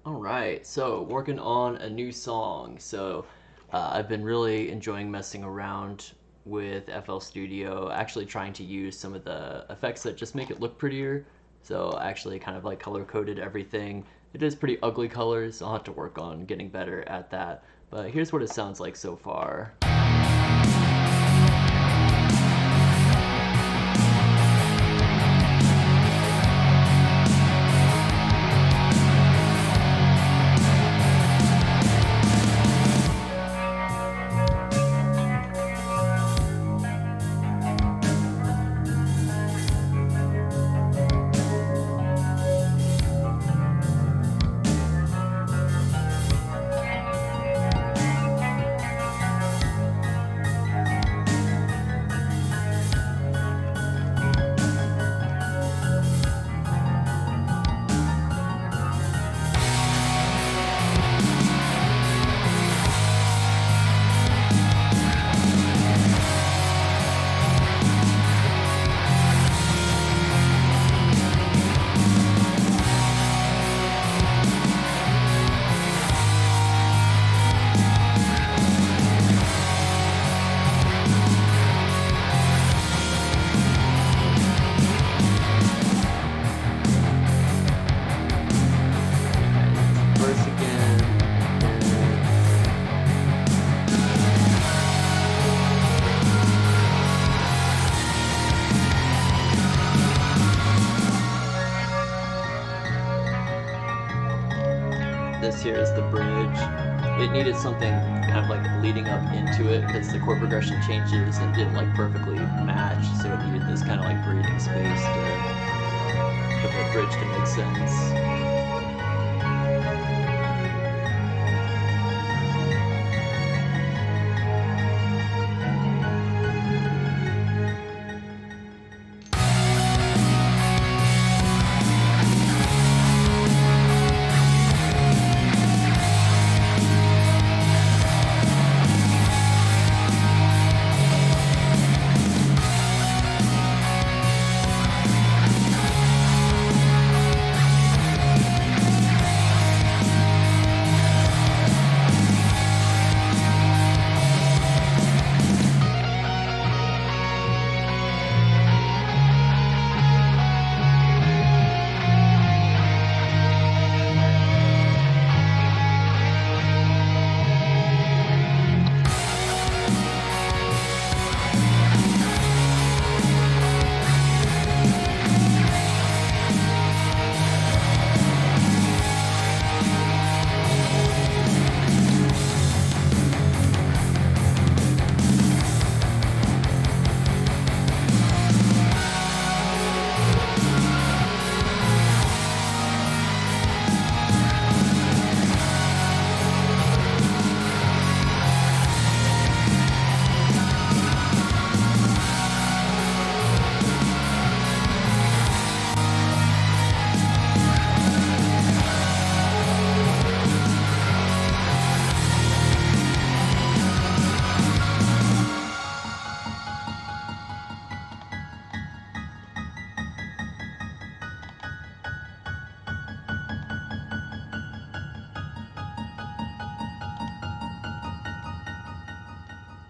All right, so working on a new song. I've been really enjoying messing around with FL Studio, actually trying to use some of the effects that just make it look prettier. So I actually kind of like color coded everything. It is pretty ugly colors. I'll have to work on getting better at that. But here's what it sounds like so far. Verse again. This here is the bridge. It needed something kind of like leading up into it because the chord progression changes and didn't like perfectly match, so it needed this kind of like breathing space for the bridge to make sense.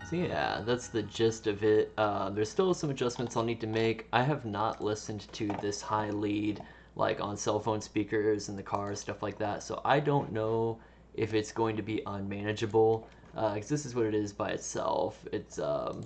So yeah, that's the gist of it. There's still some adjustments I'll need to make. I have not listened to this high lead like on cell phone speakers in the car, stuff like that. So I don't know if it's going to be unmanageable. Because this is what it is by itself. It's a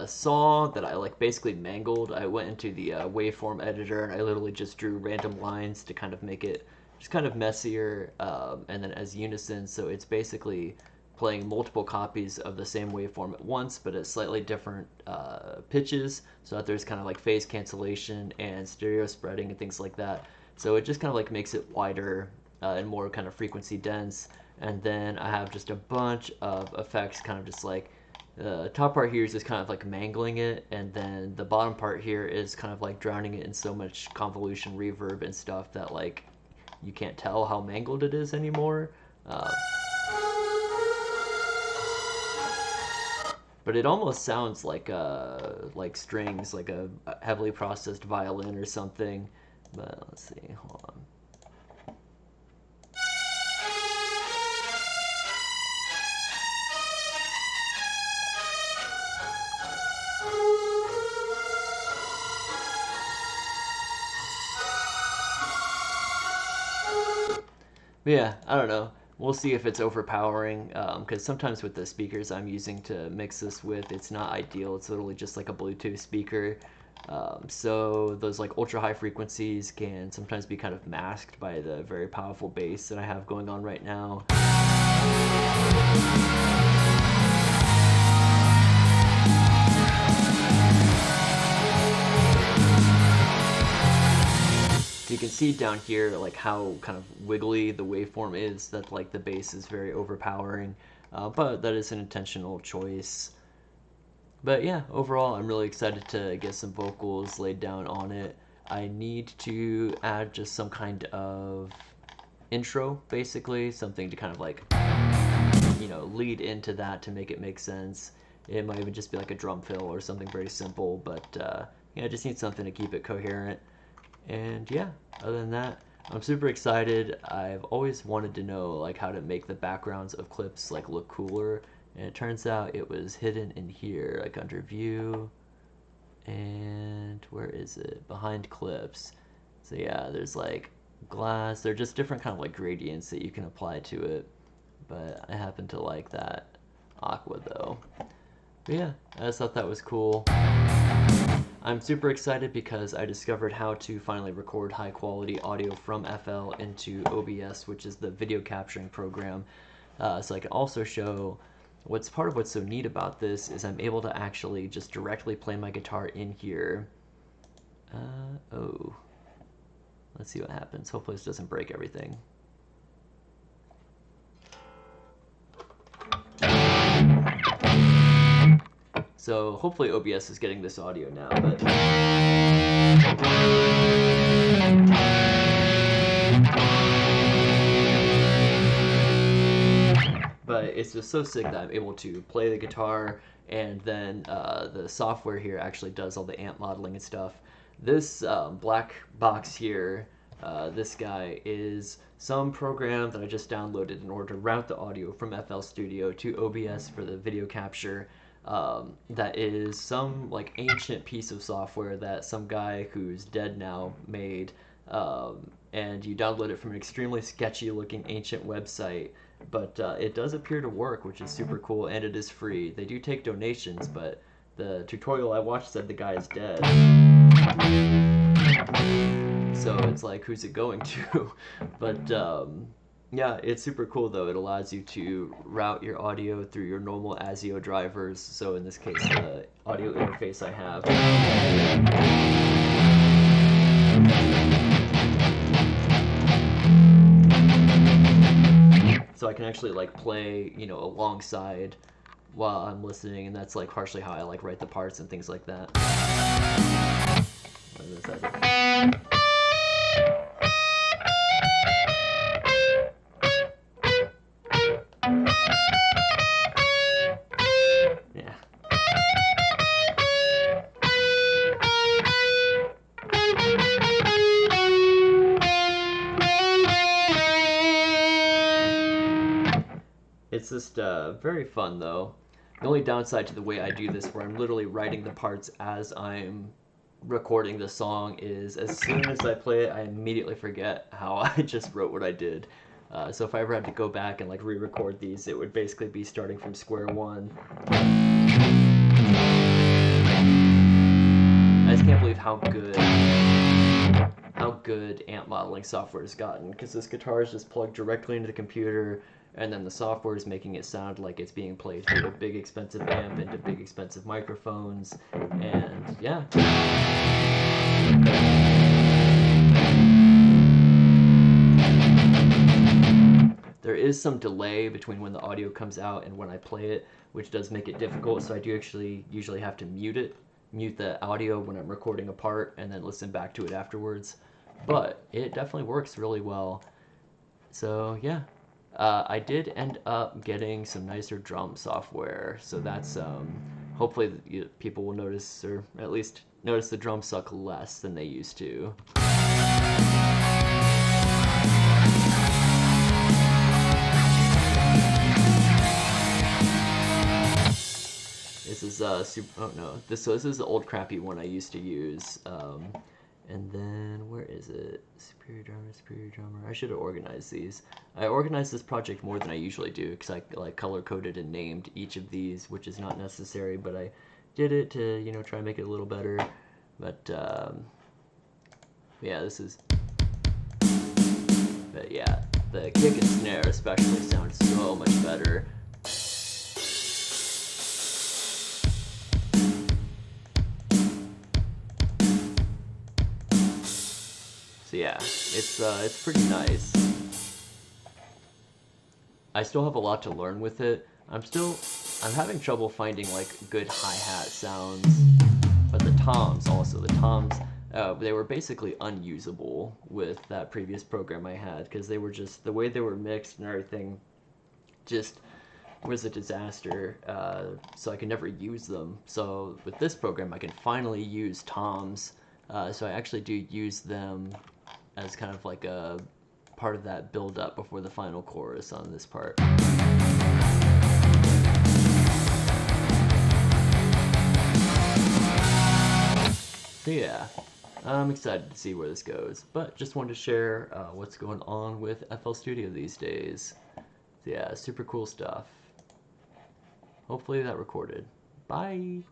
saw that I like basically mangled. I went into the waveform editor and I literally just drew random lines to kind of make it just kind of messier and then as unison. So it's basically playing multiple copies of the same waveform at once, but at slightly different pitches, so that there's kind of like phase cancellation and stereo spreading and things like that. So it just kind of like makes it wider and more kind of frequency dense. And then I have just a bunch of effects kind of just like the top part here is just kind of like mangling it, and then the bottom part here is kind of like drowning it in so much convolution reverb and stuff that like you can't tell how mangled it is anymore. Uh, but it almost sounds like strings, like a heavily processed violin or something. But let's see, hold on. But yeah, I don't know. We'll see if it's overpowering, because sometimes with the speakers I'm using to mix this with, it's not ideal. It's literally just like a Bluetooth speaker. So those like ultra high frequencies can sometimes be kind of masked by the very powerful bass that I have going on right now. So you can see down here like how kind of wiggly the waveform is, that like the bass is very overpowering, but that is an intentional choice. But yeah, overall I'm really excited to get some vocals laid down on it. I need to add just some kind of intro, basically, something to kind of like, lead into that to make it make sense. It might even just be like a drum fill or something very simple, but I just need something to keep it coherent. And yeah, other than that, I'm super excited. I've always wanted to know like how to make the backgrounds of clips like look cooler, and it turns out it was hidden in here, like under view, and where is it? Behind clips. So yeah, there's like glass. They're just different kind of like gradients that you can apply to it. But I happen to like that aqua though. But yeah, I just thought that was cool. I'm super excited because I discovered how to finally record high quality audio from FL into OBS, which is the video capturing program. So I can also show what's part of what's so neat about this is I'm able to actually just directly play my guitar in here. Oh, let's see what happens. Hopefully this doesn't break everything. So hopefully OBS is getting this audio now, but it's just so sick that I'm able to play the guitar, and then the software here actually does all the amp modeling and stuff. This black box here, this guy, is some program that I just downloaded in order to route the audio from FL Studio to OBS for the video capture. That is some like ancient piece of software that some guy who's dead now made, and you download it from an extremely sketchy looking ancient website, but it does appear to work, which is super cool, and it is free. They do take donations, but the tutorial I watched said the guy is dead. So it's like, who's it going to? But yeah, it's super cool though. It allows you to route your audio through your normal ASIO drivers. So in this case, the audio interface I have. So I can actually like play, alongside while I'm listening, and that's like partially how I like write the parts and things like that. What is that? Yeah. It's just very fun though. The only downside to the way I do this, where I'm literally writing the parts as I'm recording the song, is as soon as I play it, I immediately forget how I just wrote what I did. So if I ever had to go back and like re-record these, it would basically be starting from square one. I just can't believe how good amp modeling software has gotten, because this guitar is just plugged directly into the computer, and then the software is making it sound like it's being played through a big expensive amp into big expensive microphones, and yeah. There is some delay between when the audio comes out and when I play it, which does make it difficult, so I do actually usually have to mute the audio when I'm recording a part, and then listen back to it afterwards. But it definitely works really well. So yeah, I did end up getting some nicer drum software, so that's hopefully people will notice, or at least notice the drums suck less than they used to. This is oh no, this is the old crappy one I used to use. And then where is it? Superior Drummer, Superior Drummer. I should have organized these. I organized this project more than I usually do because I like color coded and named each of these, which is not necessary, but I did it to try and make it a little better. But yeah, this is. But yeah, the kick and snare especially sound so much better. So yeah, it's pretty nice. I still have a lot to learn with it. I'm having trouble finding like good hi-hat sounds. But the toms also, they were basically unusable with that previous program I had because they were just, the way they were mixed and everything just was a disaster. So I could never use them. So with this program I can finally use toms. So I actually do use them as kind of like a part of that build up before the final chorus on this part. So yeah, I'm excited to see where this goes, but just wanted to share what's going on with FL Studio these days. So yeah, super cool stuff. Hopefully that recorded. Bye!